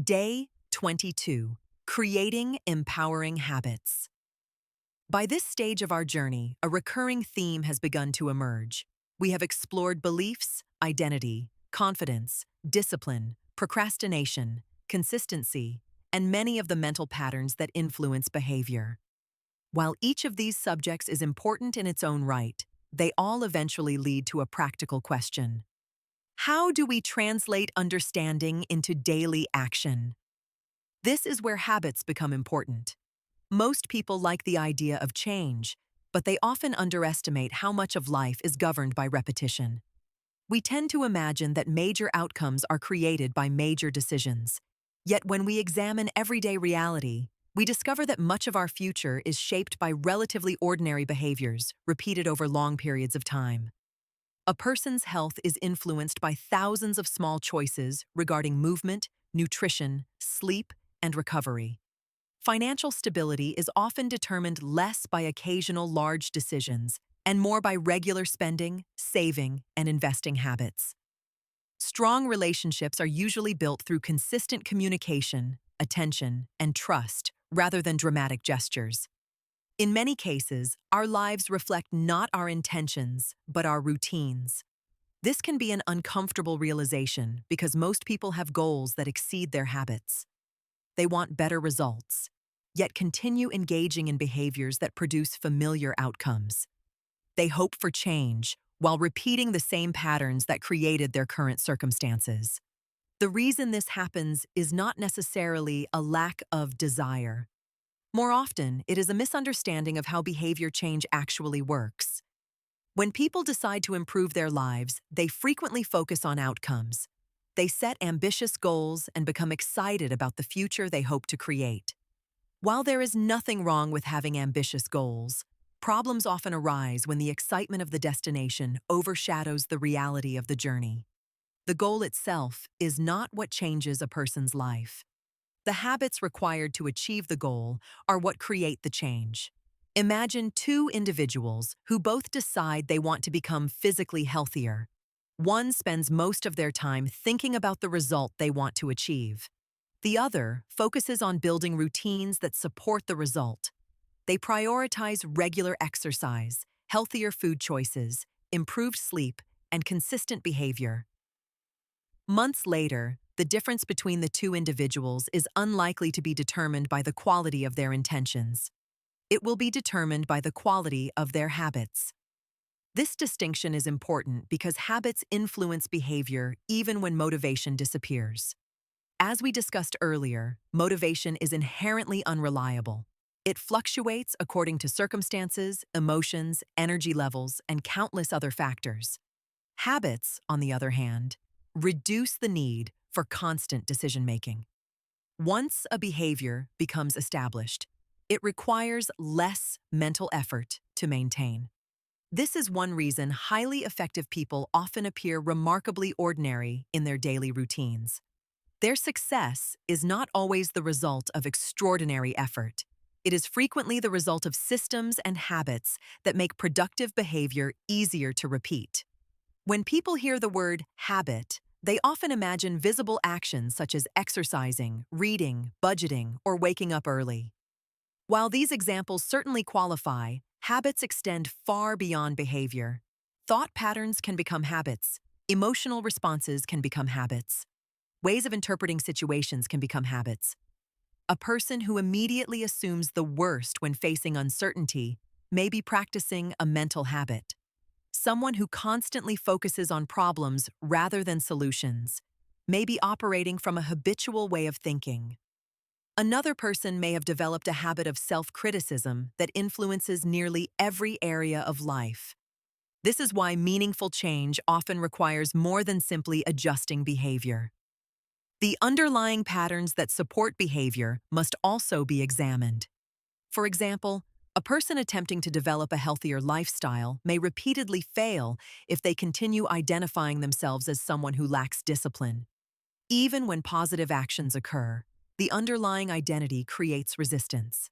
Day 22. Creating Empowering Habits. By this stage of our journey, a recurring theme has begun to emerge. We have explored beliefs, identity, confidence, discipline, procrastination, consistency, and many of the mental patterns that influence behavior. While each of these subjects is important in its own right, they all eventually lead to a practical question. How do we translate understanding into daily action? This is where habits become important. Most people like the idea of change, but they often underestimate how much of life is governed by repetition. We tend to imagine that major outcomes are created by major decisions. Yet when we examine everyday reality, we discover that much of our future is shaped by relatively ordinary behaviors repeated over long periods of time. A person's health is influenced by thousands of small choices regarding movement, nutrition, sleep, and recovery. Financial stability is often determined less by occasional large decisions and more by regular spending, saving, and investing habits. Strong relationships are usually built through consistent communication, attention, and trust rather than dramatic gestures. In many cases, our lives reflect not our intentions, but our routines. This can be an uncomfortable realization because most people have goals that exceed their habits. They want better results, yet continue engaging in behaviors that produce familiar outcomes. They hope for change while repeating the same patterns that created their current circumstances. The reason this happens is not necessarily a lack of desire. More often, it is a misunderstanding of how behavior change actually works. When people decide to improve their lives, they frequently focus on outcomes. They set ambitious goals and become excited about the future they hope to create. While there is nothing wrong with having ambitious goals, problems often arise when the excitement of the destination overshadows the reality of the journey. The goal itself is not what changes a person's life. The habits required to achieve the goal are what create the change. Imagine two individuals who both decide they want to become physically healthier. One spends most of their time thinking about the result they want to achieve. The other focuses on building routines that support the result. They prioritize regular exercise, healthier food choices, improved sleep, and consistent behavior. Months later, the difference between the two individuals is unlikely to be determined by the quality of their intentions. It will be determined by the quality of their habits. This distinction is important because habits influence behavior even when motivation disappears. As we discussed earlier, motivation is inherently unreliable. It fluctuates according to circumstances, emotions, energy levels, and countless other factors. Habits, on the other hand, reduce the need for constant decision-making. Once a behavior becomes established, it requires less mental effort to maintain. This is one reason highly effective people often appear remarkably ordinary in their daily routines. Their success is not always the result of extraordinary effort. It is frequently the result of systems and habits that make productive behavior easier to repeat. When people hear the word habit, they often imagine visible actions such as exercising, reading, budgeting, or waking up early. While these examples certainly qualify, habits extend far beyond behavior. Thought patterns can become habits. Emotional responses can become habits. Ways of interpreting situations can become habits. A person who immediately assumes the worst when facing uncertainty may be practicing a mental habit. Someone who constantly focuses on problems rather than solutions may be operating from a habitual way of thinking. Another person may have developed a habit of self-criticism that influences nearly every area of life. This is why meaningful change often requires more than simply adjusting behavior. The underlying patterns that support behavior must also be examined. For example, a person attempting to develop a healthier lifestyle may repeatedly fail if they continue identifying themselves as someone who lacks discipline. Even when positive actions occur, the underlying identity creates resistance.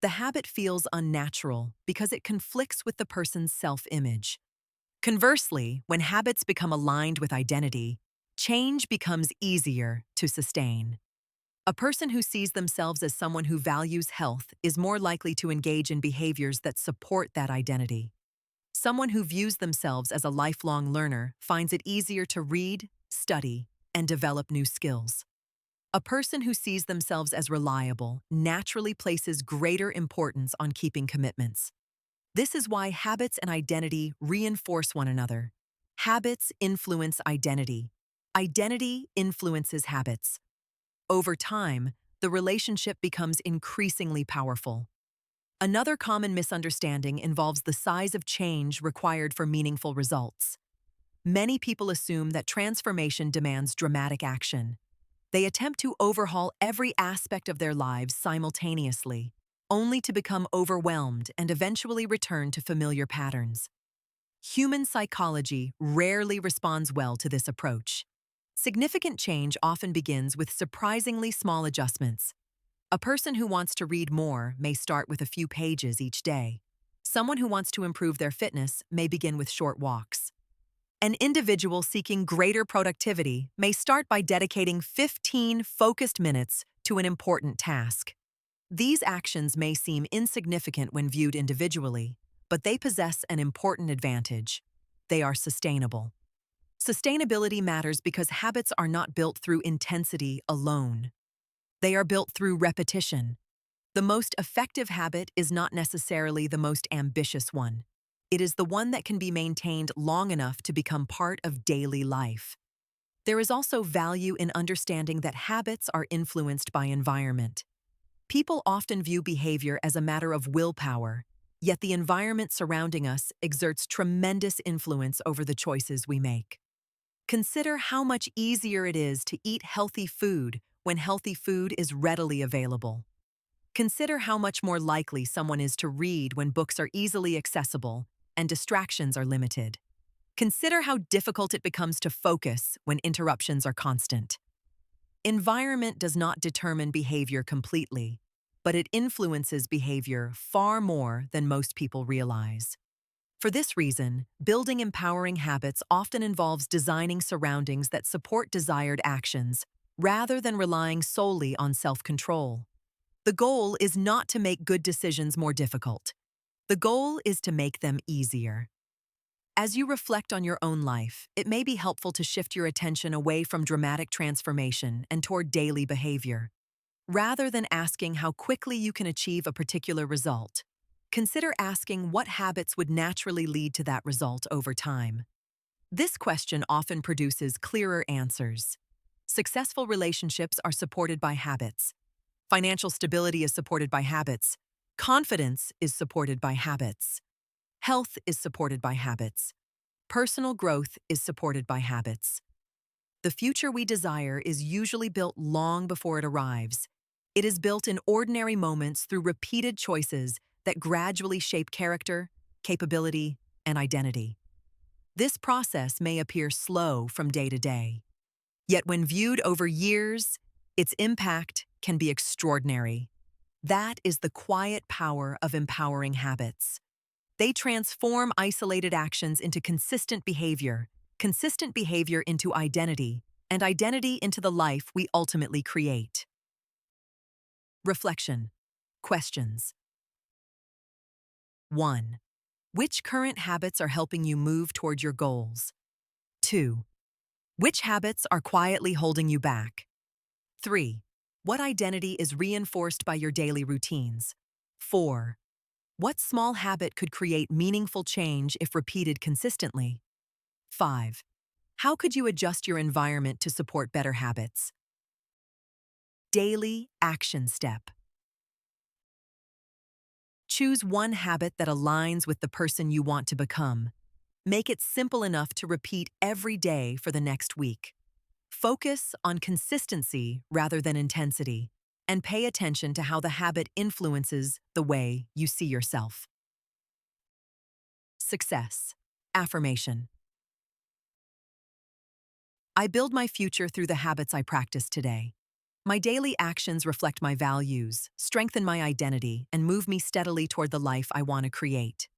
The habit feels unnatural because it conflicts with the person's self-image. Conversely, when habits become aligned with identity, change becomes easier to sustain. A person who sees themselves as someone who values health is more likely to engage in behaviors that support that identity. Someone who views themselves as a lifelong learner finds it easier to read, study, and develop new skills. A person who sees themselves as reliable naturally places greater importance on keeping commitments. This is why habits and identity reinforce one another. Habits influence identity. Identity influences habits. Over time, the relationship becomes increasingly powerful. Another common misunderstanding involves the size of change required for meaningful results. Many people assume that transformation demands dramatic action. They attempt to overhaul every aspect of their lives simultaneously, only to become overwhelmed and eventually return to familiar patterns. Human psychology rarely responds well to this approach. Significant change often begins with surprisingly small adjustments. A person who wants to read more may start with a few pages each day. Someone who wants to improve their fitness may begin with short walks. An individual seeking greater productivity may start by dedicating 15 focused minutes to an important task. These actions may seem insignificant when viewed individually, but they possess an important advantage. They are sustainable. Sustainability matters because habits are not built through intensity alone. They are built through repetition. The most effective habit is not necessarily the most ambitious one. It is the one that can be maintained long enough to become part of daily life. There is also value in understanding that habits are influenced by environment. People often view behavior as a matter of willpower, yet the environment surrounding us exerts tremendous influence over the choices we make. Consider how much easier it is to eat healthy food when healthy food is readily available. Consider how much more likely someone is to read when books are easily accessible and distractions are limited. Consider how difficult it becomes to focus when interruptions are constant. Environment does not determine behavior completely, but it influences behavior far more than most people realize. For this reason, building empowering habits often involves designing surroundings that support desired actions rather than relying solely on self-control. The goal is not to make good decisions more difficult. The goal is to make them easier. As you reflect on your own life, it may be helpful to shift your attention away from dramatic transformation and toward daily behavior. Rather than asking how quickly you can achieve a particular result, consider asking what habits would naturally lead to that result over time. This question often produces clearer answers. Successful relationships are supported by habits. Financial stability is supported by habits. Confidence is supported by habits. Health is supported by habits. Personal growth is supported by habits. The future we desire is usually built long before it arrives. It is built in ordinary moments through repeated choices that gradually shape character, capability, and identity. This process may appear slow from day to day. Yet when viewed over years, its impact can be extraordinary. That is the quiet power of empowering habits. They transform isolated actions into consistent behavior into identity, and identity into the life we ultimately create. Reflection. Questions. 1. Which current habits are helping you move toward your goals? 2. Which habits are quietly holding you back? 3. What identity is reinforced by your daily routines? 4. What small habit could create meaningful change if repeated consistently? 5. How could you adjust your environment to support better habits? Daily action step. Choose one habit that aligns with the person you want to become. Make it simple enough to repeat every day for the next week. Focus on consistency rather than intensity, and pay attention to how the habit influences the way you see yourself. Success. Affirmation. I build my future through the habits I practice today. My daily actions reflect my values, strengthen my identity, and move me steadily toward the life I want to create.